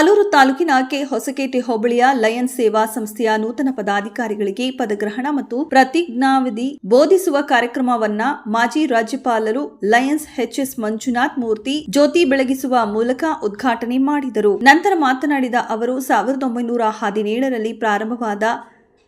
ಆಲೂರು ತಾಲೂಕಿನ ಹೊಸಕೇಟೆ ಹೋಬಳಿಯ ಲಯನ್ಸ್ ಸೇವಾ ಸಂಸ್ಥೆಯ ನೂತನ ಪದಾಧಿಕಾರಿಗಳಿಗೆ ಪದಗ್ರಹಣ ಮತ್ತು ಪ್ರತಿಜ್ಞಾವಿಧಿ ಬೋಧಿಸುವ ಕಾರ್ಯಕ್ರಮವನ್ನ ಮಾಜಿ ರಾಜ್ಯಪಾಲರು ಲಯನ್ಸ್ ಎಚ್.ಎಸ್. ಮಂಜುನಾಥ್ ಮೂರ್ತಿ ಜ್ಯೋತಿ ಬೆಳಗಿಸುವ ಮೂಲಕ ಉದ್ಘಾಟನೆ ಮಾಡಿದರು. ನಂತರ ಮಾತನಾಡಿದ ಅವರು 1917ರಲ್ಲಿ ಪ್ರಾರಂಭವಾದ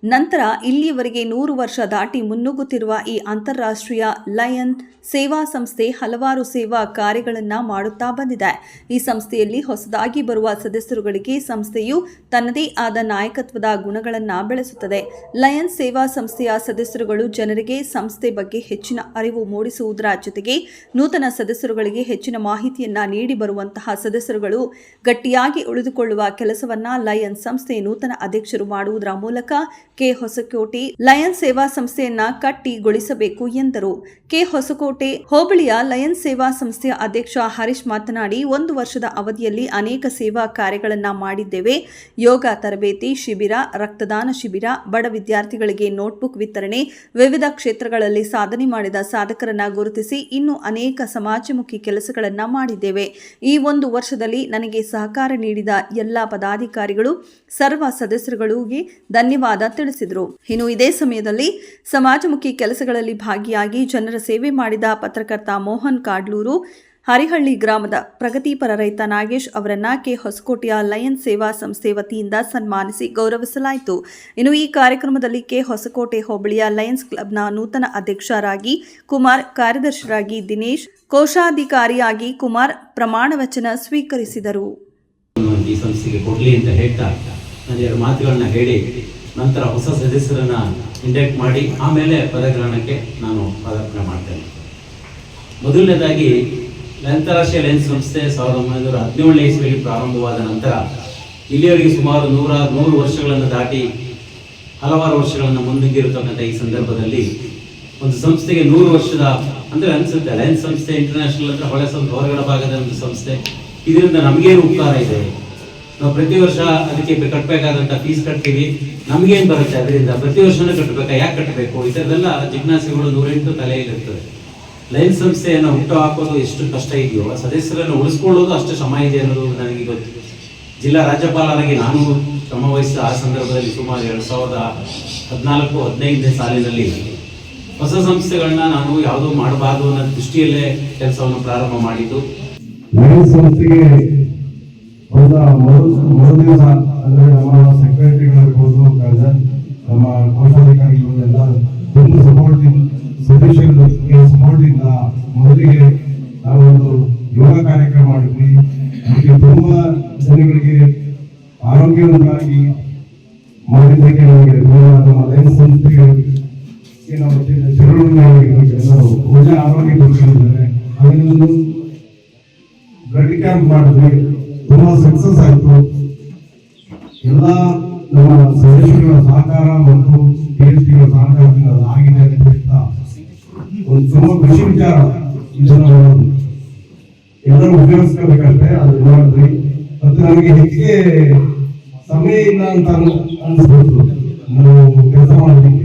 ನಂತರ ಇಲ್ಲಿಯವರೆಗೆ 100 ವರ್ಷ ದಾಟಿ ಮುನ್ನುಗ್ಗುತ್ತಿರುವ ಈ ಅಂತಾರಾಷ್ಟ್ರೀಯ ಲಯನ್ ಸೇವಾ ಸಂಸ್ಥೆ ಹಲವಾರು ಸೇವಾ ಕಾರ್ಯಗಳನ್ನು ಮಾಡುತ್ತಾ ಬಂದಿದೆ. ಈ ಸಂಸ್ಥೆಯಲ್ಲಿ ಹೊಸದಾಗಿ ಬರುವ ಸದಸ್ಯರುಗಳಿಗೆ ಸಂಸ್ಥೆಯು ತನ್ನದೇ ಆದ ನಾಯಕತ್ವದ ಗುಣಗಳನ್ನು ಬೆಳೆಸುತ್ತದೆ. ಲಯನ್ ಸೇವಾ ಸಂಸ್ಥೆಯ ಸದಸ್ಯರುಗಳು ಜನರಿಗೆ ಸಂಸ್ಥೆ ಬಗ್ಗೆ ಹೆಚ್ಚಿನ ಅರಿವು ಮೂಡಿಸುವುದರ ಜೊತೆಗೆ ನೂತನ ಸದಸ್ಯರುಗಳಿಗೆ ಹೆಚ್ಚಿನ ಮಾಹಿತಿಯನ್ನ ನೀಡಿ ಬರುವಂತಹ ಸದಸ್ಯರುಗಳು ಗಟ್ಟಿಯಾಗಿ ಉಳಿದುಕೊಳ್ಳುವ ಕೆಲಸವನ್ನ ಲಯನ್ ಸಂಸ್ಥೆ ನೂತನ ಅಧ್ಯಕ್ಷರು ಮಾಡುವುದರ ಮೂಲಕ ಹೊಸಕೋಟೆ ಲಯನ್ ಸೇವಾ ಸಂಸ್ಥೆಯನ್ನ ಕಟ್ಟಿಗೊಳಿಸಬೇಕು ಎಂದರು. ಹೊಸಕೋಟೆ ಹೋಬಳಿಯ ಲಯನ್ ಸೇವಾ ಸಂಸ್ಥೆಯ ಅಧ್ಯಕ್ಷ ಹರೀಶ್ ಮಾತನಾಡಿ 1 ವರ್ಷದ ಅವಧಿಯಲ್ಲಿ ಅನೇಕ ಸೇವಾ ಕಾರ್ಯಗಳನ್ನು ಮಾಡಿದ್ದೇವೆ. ಯೋಗ ತರಬೇತಿ ಶಿಬಿರ, ರಕ್ತದಾನ ಶಿಬಿರ, ಬಡ ವಿದ್ಯಾರ್ಥಿಗಳಿಗೆ ನೋಟ್ಬುಕ್ ವಿತರಣೆ, ವಿವಿಧ ಕ್ಷೇತ್ರಗಳಲ್ಲಿ ಸಾಧನೆ ಮಾಡಿದ ಸಾಧಕರನ್ನ ಗುರುತಿಸಿ ಇನ್ನೂ ಅನೇಕ ಸಮಾಜಮುಖಿ ಕೆಲಸಗಳನ್ನು ಮಾಡಿದ್ದೇವೆ. ಈ 1 ವರ್ಷದಲ್ಲಿ ನನಗೆ ಸಹಕಾರ ನೀಡಿದ ಎಲ್ಲಾ ಪದಾಧಿಕಾರಿಗಳು ಸರ್ವ ಸದಸ್ಯರುಗಳಿಗೆ ಧನ್ಯವಾದ ತಿಳಿಸಿದರು. ಇನ್ನು ಇದೇ ಸಮಯದಲ್ಲಿ ಸಮಾಜಮುಖಿ ಕೆಲಸಗಳಲ್ಲಿ ಭಾಗಿಯಾಗಿ ಜನರ ಸೇವೆ ಮಾಡಿದ ಪತ್ರಕರ್ತ ಮೋಹನ್ ಕಾಡ್ಲೂರು, ಹರಿಹಳ್ಳಿ ಗ್ರಾಮದ ಪ್ರಗತಿಪರ ರೈತ ನಾಗೇಶ್ ಅವರನ್ನ ಹೊಸಕೋಟೆಯ ಲಯನ್ ಸೇವಾ ಸಂಸ್ಥೆ ವತಿಯಿಂದ ಸನ್ಮಾನಿಸಿ ಗೌರವಿಸಲಾಯಿತು. ಇನ್ನು ಈ ಕಾರ್ಯಕ್ರಮದಲ್ಲಿ ಹೊಸಕೋಟೆ ಹೋಬಳಿಯ ಲಯನ್ಸ್ ಕ್ಲಬ್ನ ನೂತನ ಅಧ್ಯಕ್ಷರಾಗಿ ಕುಮಾರ್, ಕಾರ್ಯದರ್ಶಿಯಾಗಿ ದಿನೇಶ್, ಕೋಶಾಧಿಕಾರಿಯಾಗಿ ಕುಮಾರ್ ಪ್ರಮಾಣ ವಚನ ಸ್ವೀಕರಿಸಿದರು. ಈ ಸಂಸ್ಥೆಗೆ ಕೊಡ್ಲಿ ಅಂತ ಹೇಳ್ತಾ ನಾನು ಮಾತುಗಳನ್ನ ಹೇಳಿ ನಂತರ ಹೊಸ ಸದಸ್ಯರನ್ನ ಇಂಡಕ್ಟ್ ಮಾಡಿ ಆಮೇಲೆ ಪದಗ್ರಹಣಕ್ಕೆ ನಾನು ಪದಾರ್ಪಣೆ ಮಾಡ್ತೇನೆ. ಮೊದಲನೇದಾಗಿ ಅಂತಾರಾಷ್ಟ್ರೀಯ ಲಯನ್ಸ್ ಸಂಸ್ಥೆ 1917ನೇ ಇಸ್ವಿಯಲ್ಲಿ ಪ್ರಾರಂಭವಾದ ನಂತರ ಇಲ್ಲಿಯವರೆಗೆ ಸುಮಾರು 100 ವರ್ಷಗಳನ್ನು ದಾಟಿ ಹಲವಾರು ವರ್ಷಗಳನ್ನು ಮುಂದಿರತಕ್ಕಂಥ ಈ ಸಂದರ್ಭದಲ್ಲಿ ಒಂದು ಸಂಸ್ಥೆಗೆ 100 ವರ್ಷದ ಅಂದ್ರೆ ಅನ್ಸುತ್ತೆ ಲಯನ್ಸ್ ಸಂಸ್ಥೆ ಇಂಟರ್ನ್ಯಾಷನಲ್ ಅಂದ್ರೆ ಹೊರಗಡ ಭಾಗದ ಒಂದು ಸಂಸ್ಥೆ. ಇದರಿಂದ ನಮಗೇನು ಉಪಕಾರ ಇದೆ? ನಾವು ಪ್ರತಿ ವರ್ಷ ಅದಕ್ಕೆ ಕಟ್ಟಬೇಕಾದಂಥ ಫೀಸ್ ಕಟ್ತೀವಿ, ನಮಗೇನು ಬರುತ್ತೆ ಅದರಿಂದ? ಪ್ರತಿ ವರ್ಷನೂ ಕಟ್ಟಬೇಕಾ? ಯಾಕೆ ಕಟ್ಟಬೇಕು? ಈ ಥರದೆಲ್ಲ ಜಿಜ್ಞಾಸೆಗಳು 108 ತಲೆಯಲ್ಲಿರ್ತದೆ. ಲಯನ್ಸ್ ಸಂಸ್ಥೆಯನ್ನು ಹುಟ್ಟು ಹಾಕೋದು ಎಷ್ಟು ಕಷ್ಟ ಇದೆಯೋ ಸದಸ್ಯರನ್ನು ಉಳಿಸ್ಕೊಳ್ಳೋದು ಅಷ್ಟು ಶ್ರಮ ಇದೆ ಅನ್ನೋದು ನನಗೆ ಗೊತ್ತು. ಜಿಲ್ಲಾ ರಾಜ್ಯಪಾಲರಾಗಿ ನಾನು ಶ್ರಮ ವಹಿಸಿದ ಆ ಸಂದರ್ಭದಲ್ಲಿ ಸುಮಾರು 2014-15ನೇ ಸಾಲಿನಲ್ಲಿ ಹೊಸ ಸಂಸ್ಥೆಗಳನ್ನ ನಾನು ಯಾವುದೂ ಮಾಡಬಾರ್ದು ಅನ್ನೋ ದೃಷ್ಟಿಯಲ್ಲೇ ಕೆಲಸವನ್ನು ಪ್ರಾರಂಭ ಮಾಡಿದ್ದು. ಲಯನ್ಸ್ ಸಂಸ್ಥೆಗೆ ಮೊದಲ ದಿವಸ ಅಂದ್ರೆ ನಮ್ಮ ಸೆಕ್ರೆಟರಿಗಳಿರ್ಬೋದು, ನಮ್ಮ ಕೋಶಾಧಿಕಾರಿಗಳು ಎಲ್ಲ ತುಂಬ ಸದಸ್ಯರಿಗೆ ಸಪೋರ್ಟಿಂದ ಮೊದಲಿಗೆ ನಾವೊಂದು ಯೋಗ ಕಾರ್ಯಕ್ರಮ ಮಾಡಿದ್ವಿ. ಅದಕ್ಕೆ ತುಂಬ ಜನಗಳಿಗೆ ಆರೋಗ್ಯವಂತರಾಗಿ ಮಾಡಿದ್ದಕ್ಕೆ ನಮಗೆ ನಮ್ಮ ಲಯನ್ಸ್ ಸಂಸ್ಥೆಗೆ ನಾವು ಚಿರಋಣಿಯಾಗಿರಬೇಕು. ಒಳ್ಳೆ ಆರೋಗ್ಯ ಪಡಿಸಿದ್ದಾರೆ. ಅದನ್ನು ಬ್ಲಡ್ ಕ್ಯಾಂಪ್ ಮಾಡಿದ್ವಿ, ತುಂಬಾ ಸಕ್ಸಸ್ ಆಯಿತು. ಎಲ್ಲ ನಮ್ಮ ಸದಸ್ಯರುಗಳ ಸಹಕಾರ ಮತ್ತು PhDಗಳ ಸಹಕಾರದಿಂದ ಆಗಿದೆ ಅಂತ ಒಂದು ತುಂಬಾ ಖುಷಿ ವಿಚಾರ. ಇದನ್ನು ಎಲ್ಲರೂ ಉಪಯೋಗಿಸ್ಕೋಬೇಕಂತೆ ಅದು ಮಾಡಿದ್ವಿ. ಮತ್ತು ನಮಗೆ ಹೆಚ್ಚಿಗೆ ಸಮಯ ಇಲ್ಲ ಅಂತ ಅನಿಸ್ಬೋದು ನಾವು ಕೆಲಸ ಮಾಡೋದಕ್ಕೆ.